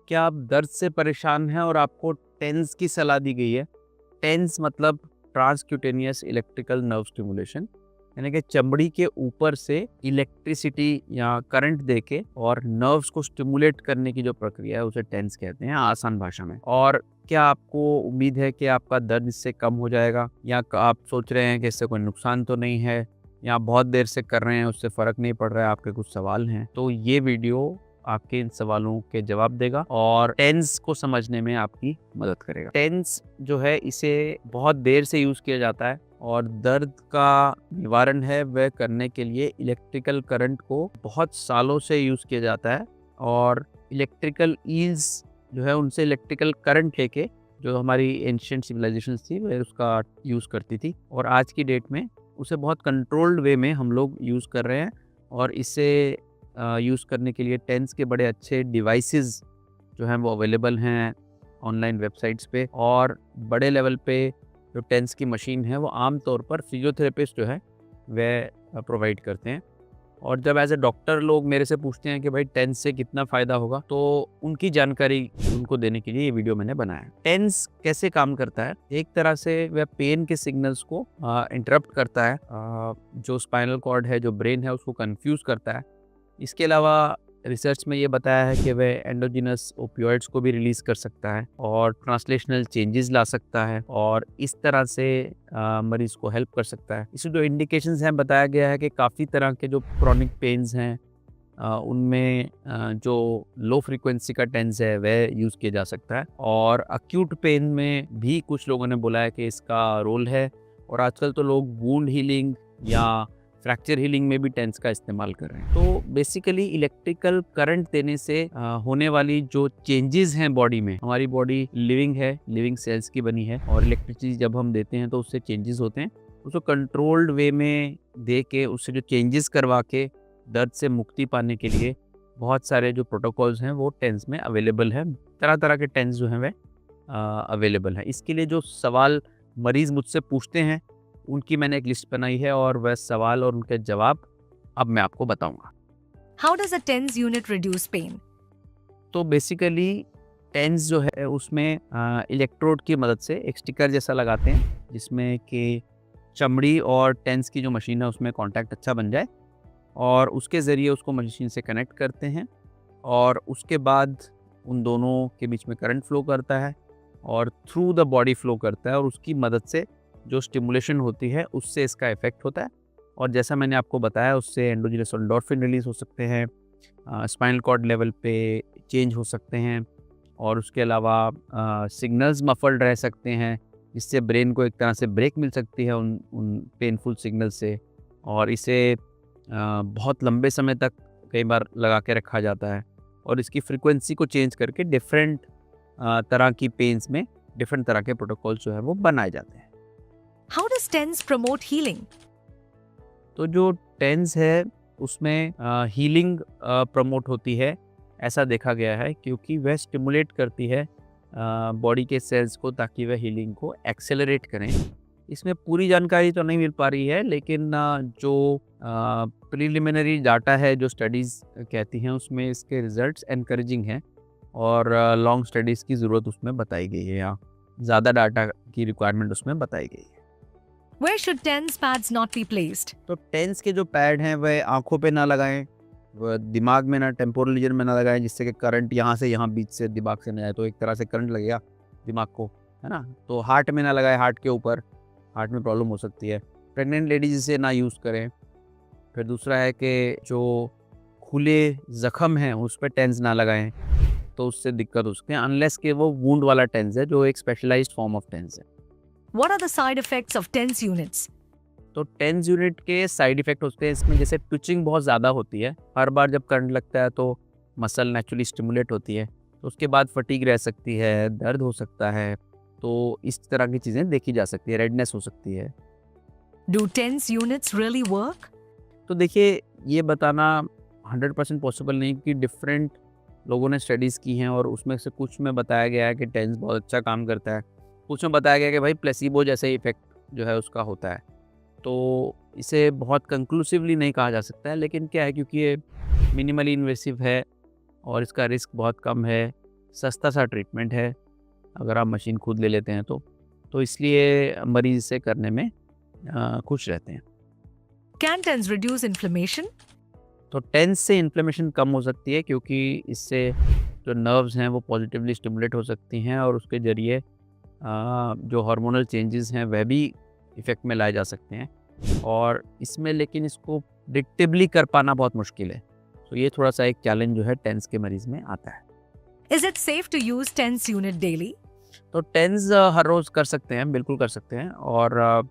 क्या आप दर्द से परेशान हैं और आपको टेंस की सलाह दी गई है? टेंस मतलब ट्रांसक्यूटेनियस इलेक्ट्रिकल नर्व स्टिमुलेशन, यानी कि चमड़ी के ऊपर से इलेक्ट्रिसिटी या करंट देके और नर्व्स को स्टिमुलेट करने की जो प्रक्रिया है उसे टेंस कहते हैं आसान भाषा में। और क्या आपको उम्मीद है कि आपका दर्द इससे कम हो जाएगा, या आप सोच रहे हैं कि इससे कोई नुकसान तो नहीं है, या बहुत देर से कर रहे हैं उससे फ़र्क नहीं पड़ रहा है, आपके कुछ सवाल हैं, तो ये वीडियो आपके इन सवालों के जवाब देगा और टेंस को समझने में आपकी मदद करेगा। टेंस जो है इसे बहुत देर से यूज़ किया जाता है और दर्द का निवारण है वह करने के लिए इलेक्ट्रिकल करंट को बहुत सालों से यूज़ किया जाता है। और इलेक्ट्रिकल ईल्स जो है उनसे इलेक्ट्रिकल करंट लेके जो हमारी एंशिएंट सिविलाइजेशंस थी वह उसका यूज़ करती थी, और आज की डेट में उसे बहुत कंट्रोल्ड वे में हम लोग यूज़ कर रहे हैं। और इसे यूज़ करने के लिए टेंस के बड़े अच्छे डिवाइसेस जो हैं वो अवेलेबल हैं ऑनलाइन वेबसाइट्स पे, और बड़े लेवल पे जो टेंस की मशीन है वो आम तौर पर फिजियोथेरेपिस्ट जो है वह प्रोवाइड करते हैं। और जब एज ए डॉक्टर लोग मेरे से पूछते हैं कि भाई टेंस से कितना फ़ायदा होगा, तो उनकी जानकारी उनको देने के लिए ये वीडियो मैंने बनाया है। टेंस कैसे काम करता है? एक तरह से वह पेन के सिग्नल्स को इंटरप्ट करता है, जो स्पाइनल कॉर्ड है, जो ब्रेन है, उसको कंफ्यूज करता है। इसके अलावा रिसर्च में ये बताया है कि वह एंडोजिनस ओपियोइड्स को भी रिलीज़ कर सकता है और ट्रांसलेशनल चेंजेस ला सकता है, और इस तरह से मरीज़ को हेल्प कर सकता है। इसमें जो इंडिकेशंस हैं बताया गया है कि काफ़ी तरह के जो क्रॉनिक पेन्स हैं उनमें जो लो फ्रीक्वेंसी का टेंस है वह यूज़ किया जा सकता है, और अक्यूट पेन में भी कुछ लोगों ने बोला है कि इसका रोल है। और आजकल तो लोग वुंड हीलिंग या फ्रैक्चर हीलिंग में भी टेंस का इस्तेमाल कर रहे हैं। तो बेसिकली इलेक्ट्रिकल करंट देने से होने वाली जो चेंजेस हैं बॉडी में, हमारी बॉडी लिविंग है, लिविंग सेल्स की बनी है, और इलेक्ट्रिसिटी जब हम देते हैं तो उससे चेंजेस होते हैं। उसको कंट्रोल्ड वे में दे के उससे जो चेंजेस करवा के दर्द से मुक्ति पाने के लिए बहुत सारे जो प्रोटोकॉल्स हैं वो टेंस में अवेलेबल है। तरह तरह के टेंस जो हैं वह अवेलेबल है। इसके लिए जो सवाल मरीज़ मुझसे पूछते हैं उनकी मैंने एक लिस्ट बनाई है, और वह सवाल और उनके जवाब अब मैं आपको बताऊंगा। How does a TENS unit reduce pain? तो बेसिकली टेंस जो है उसमें इलेक्ट्रोड की मदद से एक स्टिकर जैसा लगाते हैं, जिसमें कि चमड़ी और टेंस की जो मशीन है उसमें कांटेक्ट अच्छा बन जाए, और उसके ज़रिए उसको मशीन से कनेक्ट करते हैं, और उसके बाद उन दोनों के बीच में करंट फ्लो करता है और थ्रू द बॉडी फ्लो करता है, और उसकी मदद से जो स्टिमुलेशन होती है उससे इसका इफ़ेक्ट होता है। और जैसा मैंने आपको बताया उससे एंडोजिनस एंडोर्फिन रिलीज़ हो सकते हैं, स्पाइनल कॉर्ड लेवल पे चेंज हो सकते हैं, और उसके अलावा सिग्नल्स मफल्ड रह सकते हैं, जिससे ब्रेन को एक तरह से ब्रेक मिल सकती है उन पेनफुल सिग्नल से। और इसे बहुत लंबे समय तक कई बार लगा के रखा जाता है, और इसकी फ्रीक्वेंसी को चेंज करके डिफरेंट तरह की पेन्स में डिफरेंट तरह के प्रोटोकॉल्स जो है वो बनाए जाते हैं। How does TENS promote healing? तो जो टेंस है उसमें हीलिंग प्रमोट होती है, ऐसा देखा गया है, क्योंकि वह स्टिमुलेट करती है बॉडी के सेल्स को, ताकि वह हीलिंग को एक्सेलरेट करें। इसमें पूरी जानकारी तो नहीं मिल पा रही है, लेकिन जो प्रिलिमिनरी डाटा है, जो स्टडीज़ कहती हैं, उसमें इसके रिजल्ट्स एनकरेजिंग हैं, और लॉन्ग स्टडीज़ की ज़रूरत उसमें बताई गई है, या ज़्यादा डाटा की रिक्वायरमेंट उसमें बताई गई है। Where should TENS pads not be placed? तो टेंस के जो पैड हैं वह आँखों पे ना लगाएं, वह दिमाग में ना, टेम्पोरल रीजन में ना लगाएं, जिससे कि करंट यहाँ से यहाँ बीच से दिमाग से ना जाए, तो एक तरह से करंट लगेगा दिमाग को, है ना। तो हार्ट में ना लगाएं, हार्ट के ऊपर, हार्ट में प्रॉब्लम हो सकती है। प्रेग्नेंट लेडीज इसे ना यूज़ करें। फिर दूसरा है कि जो खुले ज़ख़म हैं उस पर टेंस ना लगाएं, तो उससे दिक्कत हो सकती है, अनलेस कि वो वुंड वाला टेंस है, जो एक स्पेशलाइज्ड फॉर्म ऑफ टेंस है। What are the side effects of TENS units? तो टेंस यूनिट के साइड इफ़ेक्ट होते हैं इसमें, जैसे ट्विचिंग बहुत ज़्यादा होती है। हर बार जब करंट लगता है तो मसल नेचुरली स्टिमुलेट होती है, तो उसके बाद फटीग रह सकती है, दर्द हो सकता है, तो इस तरह की चीज़ें देखी जा सकती है, रेडनेस हो सकती है। Do TENS units really work? तो देखिए, ये बताना 100% पॉसिबल नहीं, कि डिफरेंट लोगों ने स्टडीज़ की हैं, और उसमें से कुछ में बताया गया है कि टेंस बहुत अच्छा काम करता है, कुछ में बताया गया कि भाई प्लेसिबो जैसा ही इफेक्ट जो है उसका होता है। तो इसे बहुत कंक्लूसिवली नहीं कहा जा सकता है, लेकिन क्या है, क्योंकि ये मिनिमली इन्वेसिव है और इसका रिस्क बहुत कम है, सस्ता सा ट्रीटमेंट है अगर आप मशीन खुद ले लेते हैं तो इसलिए मरीज इसे करने में खुश रहते हैं। Can TENS reduce inflammation? तो टेंस से इन्फ्लेमेशन कम हो सकती है क्योंकि इससे जो नर्व्स हैं वो पॉजिटिवली स्टिमुलेट हो सकती हैं और उसके ज़रिए जो हार्मोनल चेंजेस हैं वह भी इफ़ेक्ट में लाए जा सकते हैं और इसमें लेकिन इसको प्रिडिक्टिबली कर पाना बहुत मुश्किल है। तो ये थोड़ा सा एक चैलेंज जो है टेंस के मरीज़ में आता है। Is it safe to use TENS unit daily? तो टेंस हर रोज़ कर सकते हैं, बिल्कुल कर सकते हैं और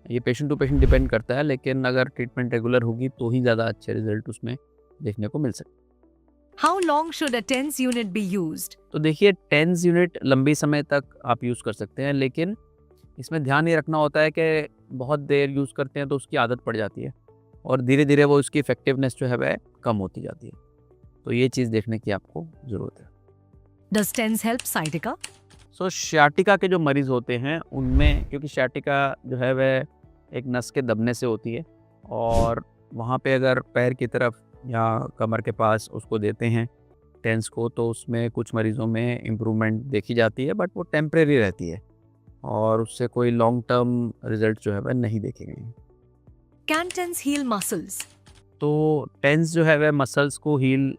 ये पेशेंट टू पेशेंट डिपेंड करता है, लेकिन अगर ट्रीटमेंट रेगुलर होगी तो ही ज़्यादा अच्छे रिजल्ट उसमें देखने को मिल सकते हैं। How long should a TENS unit be used? तो देखिए टेंस यूनिट लंबी समय तक आप यूज़ कर सकते हैं, लेकिन इसमें ध्यान ये रखना होता है कि बहुत देर यूज़ करते हैं तो उसकी आदत पड़ जाती है और धीरे धीरे वो उसकी इफेक्टिवनेस जो है वह कम होती जाती है। तो ये चीज़ देखने की आपको ज़रूरत है। Does TENS help sciatica? So sciatica के जो मरीज़ होते हैं उनमें, क्योंकि sciatica जो है वह एक नस के दबने से होती है और वहाँ पे अगर पैर की तरफ या कमर के पास उसको देते हैं टेंस को तो उसमें कुछ मरीज़ों में इम्प्रूवमेंट देखी जाती है, बट वो टेम्परेरी रहती है और उससे कोई लॉन्ग टर्म रिजल्ट जो है वह नहीं देखे गए हैं। Can TENS heal muscles? तो टेंस जो है वह मसल्स को हील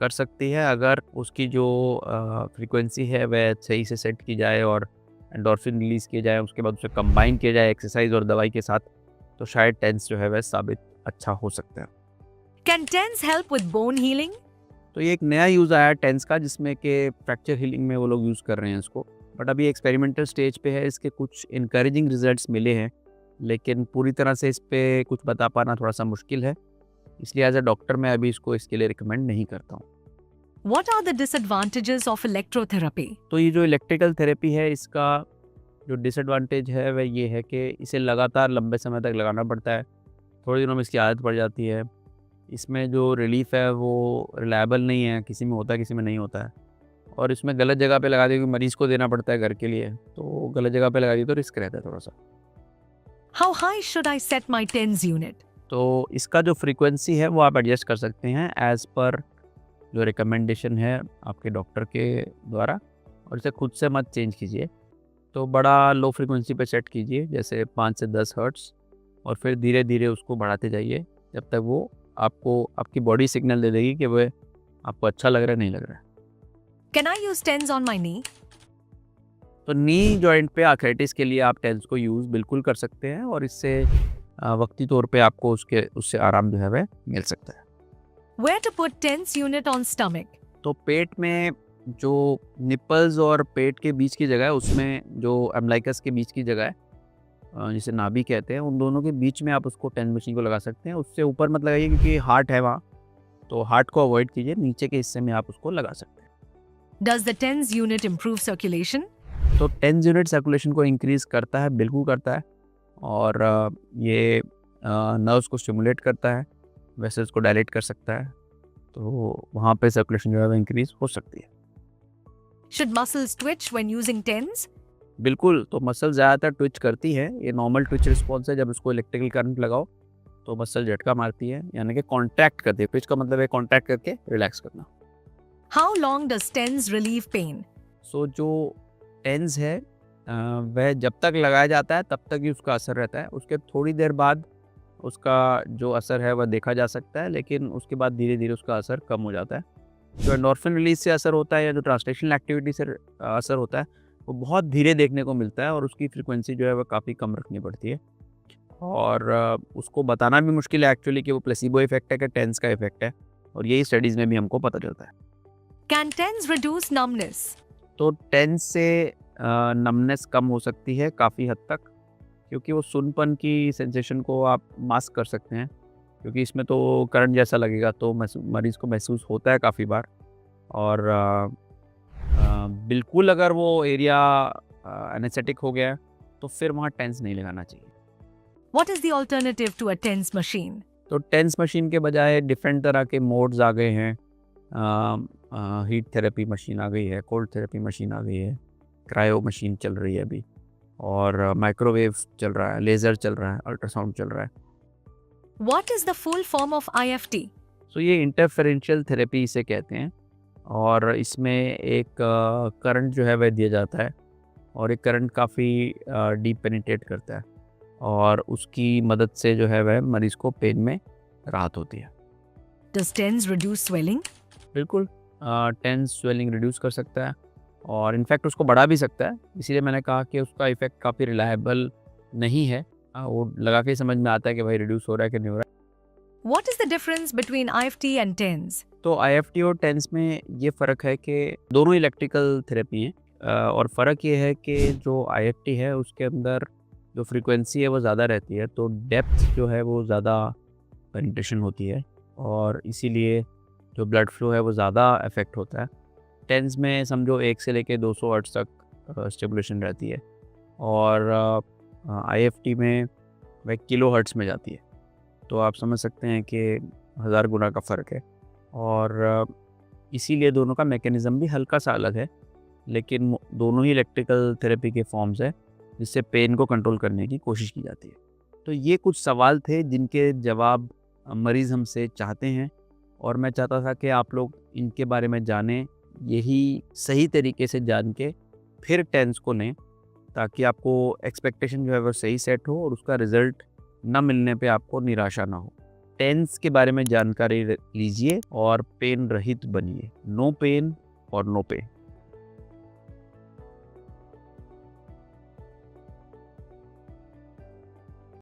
कर सकती है अगर उसकी जो फ्रीक्वेंसी है वह सही से सेट की जाए और एंडोर्फिन रिलीज़ किए जाए, उसके बाद उसे कंबाइन किया जाए एक्सरसाइज और दवाई के साथ, तो शायद टेंस जो है वह साबित अच्छा हो सकता है। Can TENS help with bone healing? तो ये एक नया यूज़ आया है टेंस का जिसमें कि फ्रैक्चर हीलिंग में वो लोग यूज़ कर रहे हैं इसको, बट अभी एक्सपेरिमेंटल स्टेज पे है। इसके कुछ इनकरेजिंग रिजल्ट्स मिले हैं, लेकिन पूरी तरह से इस पे कुछ बता पाना थोड़ा सा मुश्किल है, इसलिए एज अ डॉक्टर मैं अभी इसको इसके लिए रिकमेंड नहीं करता हूँ। What are the disadvantages of electrotherapy? तो ये जो इलेक्ट्रिकल थेरेपी है इसका जो डिसएडवांटेज है वह ये है कि इसे लगातार लंबे समय तक लगाना पड़ता है, थोड़े दिनों में इसकी आदत पड़ जाती है। इसमें जो रिलीफ है वो रिलायबल नहीं है, किसी में होता है किसी में नहीं होता है, और इसमें गलत जगह पे लगा दी क्योंकि मरीज़ को देना पड़ता है घर के लिए, तो गलत जगह पे लगा दी तो रिस्क रहता है थोड़ा सा। How high should I set my TENS unit? तो इसका जो फ्रीक्वेंसी है वो आप एडजस्ट कर सकते हैं एज़ पर जो रिकमेंडेशन है आपके डॉक्टर के द्वारा, और इसे खुद से मत चेंज कीजिए। तो बड़ा लो फ्रीक्वेंसी पे सेट कीजिए, जैसे 5 से 10 हर्ट्ज़, और फिर धीरे धीरे उसको बढ़ाते जाइए जब तक वो आपको आपकी बॉडी सिग्नल दे देगी कि वह आपको अच्छा लग रहा है नहीं लग रहा है। Can I use TENS on my knee? तो नी जॉइंट पे आर्थराइटिस के लिए आप टेंस को यूज़ बिल्कुल कर सकते हैं और इससे वक्ती तौर पे आपको उससे आराम जो है वह मिल सकता है। Where to put TENS unit on stomach? तो पेट में जो निपल्स और पेट के बीच की जगह है उसमें जो एम्बलाइकस के बीच की जगह है, जिसे नाभि कहते हैं, उन दोनों के बीच में आप उसको टेंस मशीन को लगा सकते हैं। उससे ऊपर मत लगाइए क्योंकि हार्ट है वहाँ, तो हार्ट को अवॉइड कीजिए, नीचे के हिस्से में आप उसको लगा सकते हैं। Does the TENS unit improve circulation? तो टेंस यूनिट सर्कुलेशन को इंक्रीज़ करता है, बिल्कुल करता है, और ये नर्व्स को स्टिमुलेट करता है, वेसल्स को डायलेट कर सकता है, तो वहाँ पे सर्कुलेशन जो है वो इंक्रीज़ हो सकती है। Should muscles twitch when using TENS? बिल्कुल, तो मसल ज़्यादातर ट्विच करती है, ये नॉर्मल ट्विच रिस्पॉन्स है। जब इसको इलेक्ट्रिकल करंट लगाओ तो मसल झटका मारती है, यानी कि कॉन्ट्रैक्ट करती है। ट्विच का मतलब है कॉन्ट्रैक्ट करके रिलैक्स करना। How long does TENS relieve pain? सो जो टेंस है वह जब तक लगाया जाता है तब तक ही उसका असर रहता है, उसके थोड़ी देर बाद उसका जो असर है वह देखा जा सकता है, लेकिन उसके बाद धीरे धीरे उसका असर कम हो जाता है। जो एंडोर्फिन रिलीज से असर होता है या जो ट्रांसलेशनल एक्टिविटी से असर होता है वो बहुत धीरे देखने को मिलता है और उसकी फ्रीक्वेंसी जो है वह काफ़ी कम रखनी पड़ती है, और उसको बताना भी मुश्किल है एक्चुअली कि वो प्लेसिबो इफेक्ट है कि टेंस का इफेक्ट है, और यही स्टडीज़ में भी हमको पता चलता है। Can TENS reduce numbness? तो टेंस से नमनेस कम हो सकती है काफ़ी हद तक, क्योंकि वो सुनपन की सेंसेशन को आप मास्क कर सकते हैं, क्योंकि इसमें तो करंट जैसा लगेगा तो मरीज़ को महसूस होता है काफ़ी बार, और बिल्कुल अगर वो एरिया एनेस्थेटिक हो गया है तो फिर वहाँ टेंस नहीं लगाना चाहिए। What is the alternative to a TENS machine? तो टेंस मशीन के बजाय डिफरेंट तरह के मोड्स आ गए हैं। हीट थेरेपी मशीन आ गई है, कोल्ड थेरेपी मशीन आ गई है, क्रायो मशीन चल रही है अभी, और माइक्रोवेव चल रहा है, लेज़र चल रहा है, अल्ट्रासाउंड चल रहा है। What is the full form of IFT? सो ये इंटरफेरेंशियल थेरेपी इसे कहते हैं, और इसमें एक करंट जो है वह दिया जाता है और एक करंट काफ़ी डीप पेनिट्रेट करता है और उसकी मदद से जो है वह मरीज़ को पेन में राहत होती है। Does TENS reduce swelling? बिल्कुल, टेंस स्वेलिंग रिड्यूस कर सकता है और इनफैक्ट उसको बढ़ा भी सकता है। इसीलिए मैंने कहा कि उसका इफ़ेक्ट काफ़ी रिलायबल नहीं है। वो लगा के ही समझ में आता है कि भाई रिड्यूस हो रहा है कि नहीं हो रहा है। What is the difference between IFT and TENS? तो आईएफटी और टेंस में ये फ़र्क है कि दोनों इलेक्ट्रिकल थेरेपी हैं और फ़र्क ये है कि जो आईएफटी है उसके अंदर जो फ्रीक्वेंसी है वो ज़्यादा रहती है, तो डेप्थ जो है वो ज़्यादा पेनिट्रेशन होती है और इसीलिए जो ब्लड फ्लो है वो ज़्यादा अफेक्ट होता है। टेंस में समझो 1 से लेके 200 हर्ट्ज़ तक स्टेबुलेशन रहती है और आईएफटी में वह किलो हर्ट्ज़ में जाती है। तो आप समझ सकते हैं कि 1000 गुना का फ़र्क है और इसीलिए दोनों का मैकेनिज़्म भी हल्का सा अलग है, लेकिन दोनों ही इलेक्ट्रिकल थेरेपी के फॉर्म्स हैं जिससे पेन को कंट्रोल करने की कोशिश की जाती है। तो ये कुछ सवाल थे जिनके जवाब मरीज़ हमसे चाहते हैं और मैं चाहता था कि आप लोग इनके बारे में जानें, यही सही तरीके से जान के फिर टेंस को लें ताकि आपको एक्सपेक्टेशन जो है वो सही सेट हो और उसका रिज़ल्ट ना मिलने पे आपको निराशा ना हो। टेंस के बारे में जानकारी लीजिए और पेन रहित बनिए। नो पेन और नो पे।